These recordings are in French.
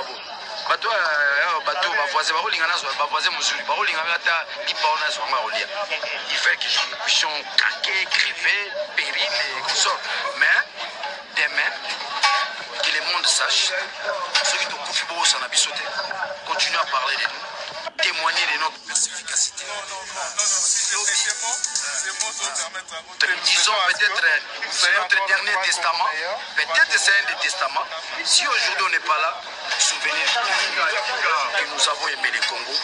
babo. Bato voisin bakolingana zo ba voisin muzuri bakolingana ata lipaona zo ngaolia. Il fait que nous puissions craquer, crever, périr et consorts. Mais demain que le monde sache ceux qui ont confié pour ça n'a sauté. Continuez à parler de nous, témoigner de notre efficacité. Disons peut-être c'est notre dernier testament. Peut-être c'est un des testaments. Si aujourd'hui on n'est pas là, souvenez que nous avons aimé le Congo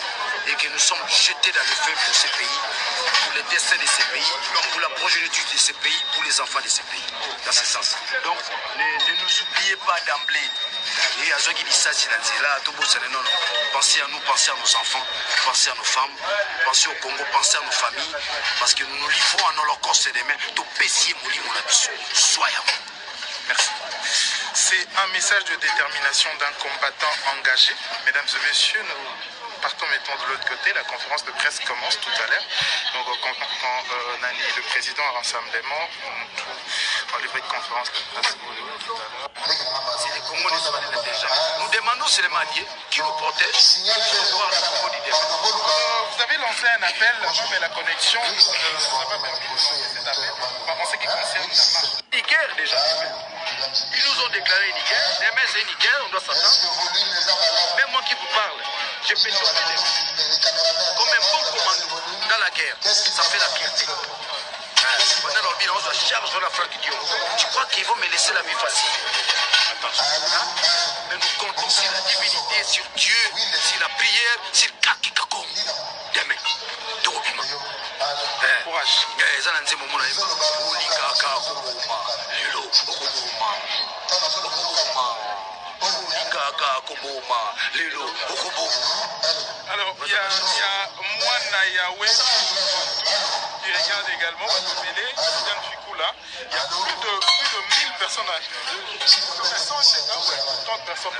et que nous sommes jetés dans le feu pour ces pays, pour le destin de ces pays, pour la progéniture de ces pays, pour les enfants de ces pays. Dans ce sens. Donc, ne nous oubliez pas d'emblée. Et à ceux qui disent ça, c'est là, tout beau, c'est non. Pensez à nous, pensez à nos enfants, pensez à nos femmes, pensez au Congo, pensez à nos familles, parce que nous nous livrons en holocauste demain, tout pécier, mourir, mon abisso. Soyons. Merci. C'est un message de détermination d'un combattant engagé. Mesdames et messieurs, nous partons maintenant de l'autre côté. La conférence de presse commence tout à l'heure. Donc quand le président a rassemblement, on livre une conférence de presse tout à l'heure. C'est les Congolais qui sont déjà. Nous demandons c'est les Maliens qui nous protègent. Vous avez lancé un appel, mais la connexion, ça va permettre de lancer cet appel. En ce qui concerne la marche. Niger déjà. Ils nous ont déclaré Niger. Demain c'est Niger, on doit s'attendre. Même moi qui vous parle, j'ai fait sortir comme un bon commando dans la guerre. Ça fait la fierté. Pendant leur bilan, on se charge de la frappe d'idiot. Tu crois qu'ils vont me laisser la vie facile? Attention. Mais nous comptons sur la divinité, sur Dieu, sur la prière, sur Kakikakom. Demain. Dorobima. Courage. Alors, il y a Moana Yahweh qui regarde également, il y a plus de 1000 personnes, 30 personnes.